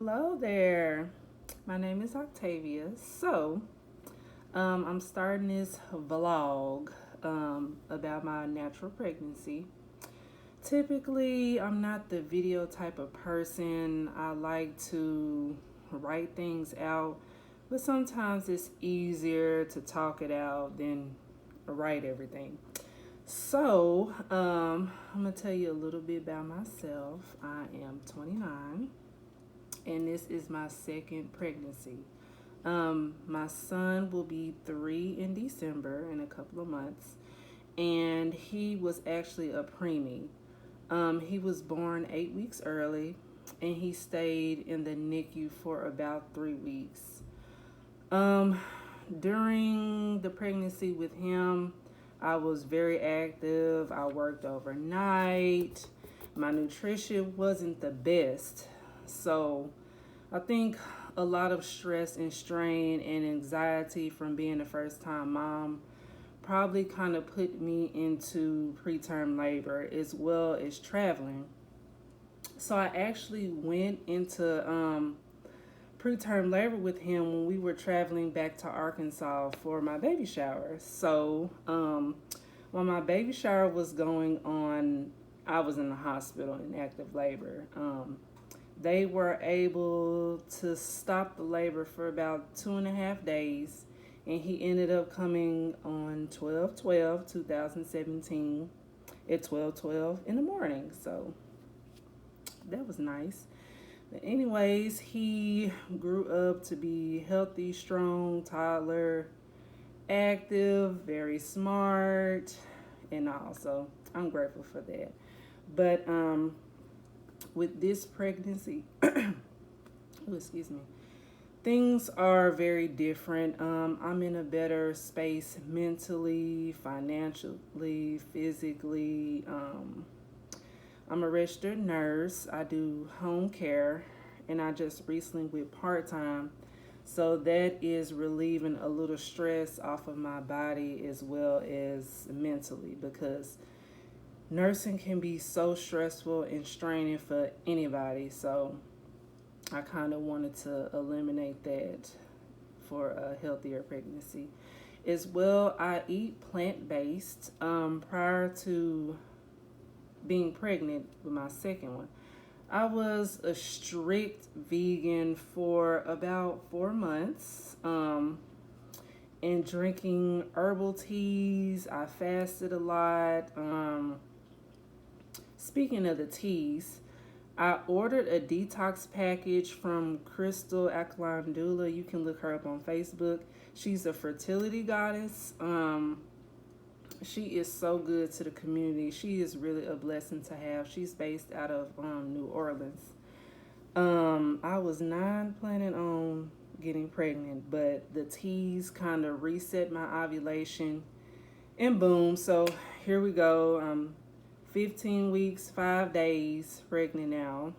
Hello there. My name is Octavia. I'm starting this vlog about my natural pregnancy. Typically, I'm not the video type of person. I like to write things out, but sometimes it's easier to talk it out than write everything. I'm gonna tell you a little bit about myself. I am 29 and this is my second pregnancy. My son will be 3 in December in a couple of months, and he was actually a preemie. He was born 8 weeks early, and he stayed in the NICU for about 3 weeks. Um, During the pregnancy with him, I was very active. I worked overnight. My nutrition wasn't the best. So I think a lot of stress and strain and anxiety from being a first time mom probably kind of put me into preterm labor as well as traveling. So I actually went into preterm labor with him when we were traveling back to Arkansas for my baby shower. When my baby shower was going on, I was in the hospital in active labor. They were able to stop the labor for about 2.5 days, and he ended up coming on 12/12/2017 at 12:12 in the morning. So that was nice. But anyways, he grew up to be healthy, strong toddler, active, very smart, and also I'm grateful for that. But with this pregnancy, oh, excuse me, things are very different. I'm in a better space mentally, financially, physically. I'm a registered nurse. I do home care, and I just recently went part time. So that is relieving a little stress off of my body as well as mentally because nursing can be so stressful and straining for anybody. So I kind of wanted to eliminate that for a healthier pregnancy. As well, I eat plant based. Prior to being pregnant with my second one, I was a strict vegan for about 4 months. And drinking herbal teas, I fasted a lot. Speaking of the teas, I ordered a detox package from Krystal Alkaline Doula. You can look her up on Facebook. She's a fertility goddess. She is so good to the community. She is really a blessing to have. She's based out of New Orleans. I was not planning on getting pregnant, but the teas kind of reset my ovulation, and boom. So here we go. 15 weeks, 5 days pregnant now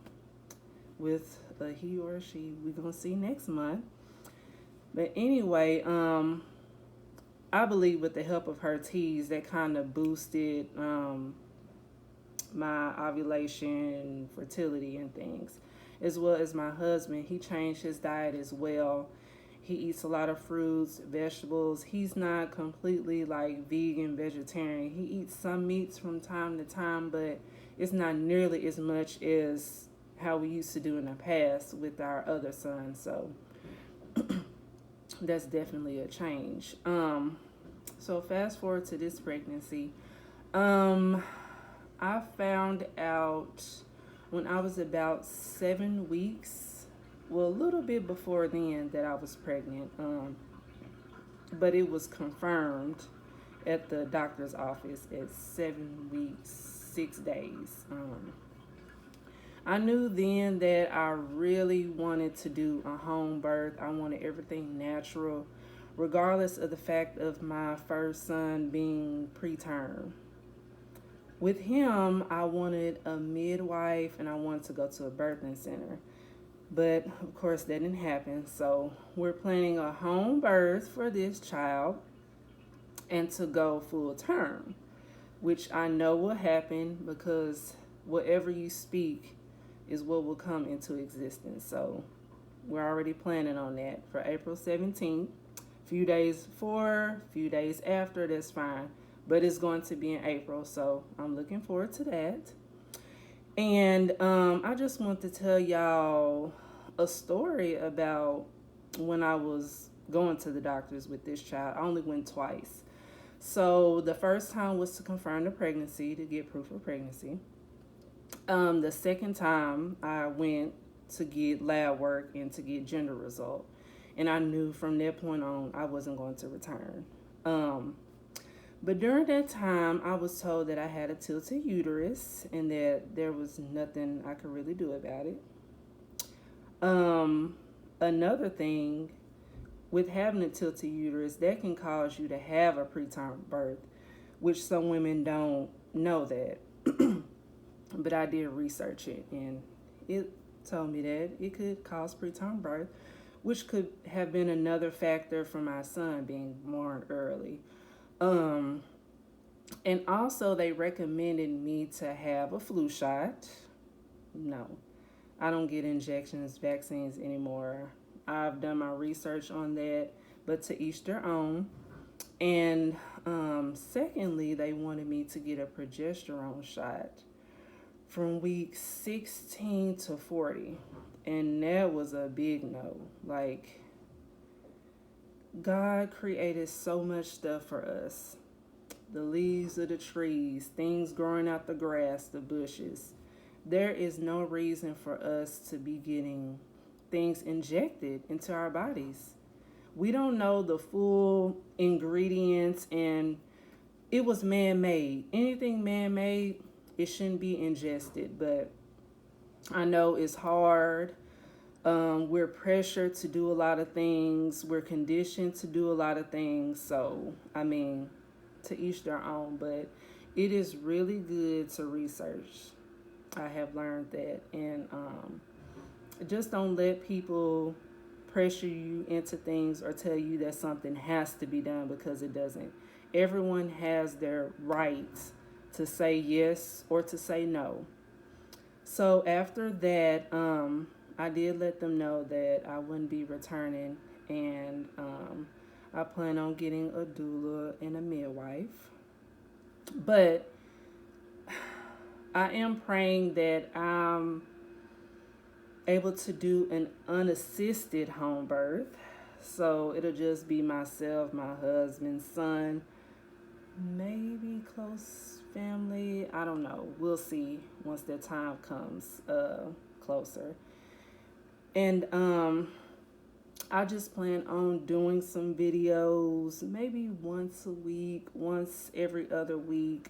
with a he or a she. We're gonna see next month. But anyway, I believe with the help of her teas, that kind of boosted my ovulation, fertility, and things. As well as my husband, he changed his diet as well. He eats a lot of fruits, vegetables. He's not completely like vegan, vegetarian. He eats some meats from time to time, but it's not nearly as much as how we used to do in the past with our other son. So that's definitely a change. So fast forward to this pregnancy. I found out when I was about 7 weeks, well, a little bit before then, that I was pregnant. But it was confirmed at the doctor's office at 7 weeks, 6 days. I knew then that I really wanted to do a home birth. I wanted everything natural, regardless of the fact of my first son being preterm. With him, I wanted a midwife and I wanted to go to a birthing center. But of course, that didn't happen. So we're planning a home birth for this child and to go full term, which I know will happen because whatever you speak is what will come into existence. So we're already planning on that for April 17th. Few days before, few days after, that's fine. But it's going to be in April, so I'm looking forward to that. And I just want to tell y'all a story about when I was going to the doctors with this child. I only went twice. So the first time was to confirm the pregnancy, to get proof of pregnancy. The second time I went to get lab work and to get gender result. And I knew from that point on I wasn't going to return. But during that time, I was told that I had a tilted uterus and that there was nothing I could really do about it. Another thing, with having a tilted uterus, that can cause you to have a preterm birth, which some women don't know that. But I did research it, and it told me that it could cause preterm birth, which could have been another factor for my son being born early. And also they recommended me to have a flu shot. No, I don't get injections, vaccines anymore. I've done my research on that, but to each their own. And secondly, they wanted me to get a progesterone shot from week 16 to 40. And that was a big no. Like, God created so much stuff for us. The leaves of the trees, things growing out the grass, the bushes. There is no reason for us to be getting things injected into our bodies. We don't know the full ingredients, and it was man-made. Anything man-made, it shouldn't be ingested. But I know it's hard. We're pressured to do a lot of things. We're conditioned to do a lot of things. So, I mean, to each their own. But it is really good to research. I have learned that. And just don't let people pressure you into things or tell you that something has to be done, because it doesn't. Everyone has their right to say yes or to say no. So after that, I did let them know that I wouldn't be returning, and I plan on getting a doula and a midwife. But I am praying that I'm able to do an unassisted home birth. So it'll just be myself, my husband, son, maybe close family. I don't know. We'll see once that time comes closer. And I just plan on doing some videos, maybe once a week, once every other week,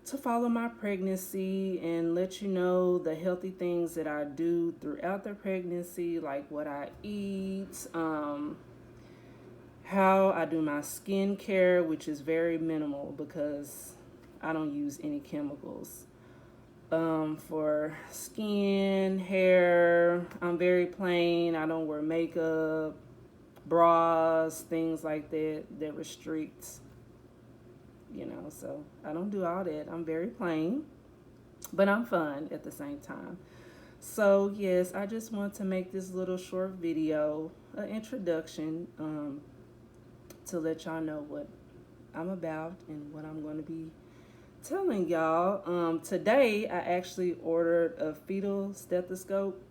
to follow my pregnancy and let you know the healthy things that I do throughout the pregnancy, like what I eat, how I do my skincare, which is very minimal because I don't use any chemicals. For skin, hair, I'm very plain. I don't wear makeup, bras, things like that restricts, so I don't do all that. I'm very plain, but I'm fun at the same time. So yes, I just want to make this little short video, an introduction, to let y'all know what I'm about and what I'm going to be telling y'all. Today I actually ordered a fetal stethoscope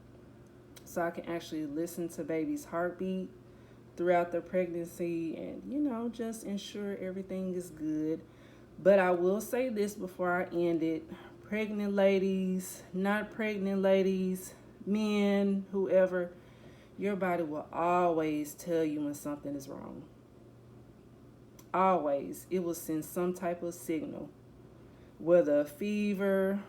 so I can actually listen to baby's heartbeat throughout the pregnancy and just ensure everything is good. But I will say this before I end it: pregnant ladies, not pregnant ladies, men, whoever, your body will always tell you when something is wrong. Always. It will send some type of signal, whether a fever,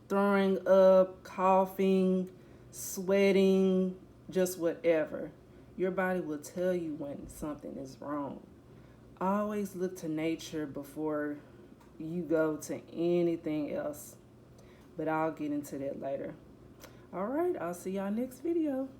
throwing up, coughing, sweating, just whatever. Your body will tell you when something is wrong. Always look to nature before you go to anything else. But I'll get into that later. All right, I'll see y'all next video.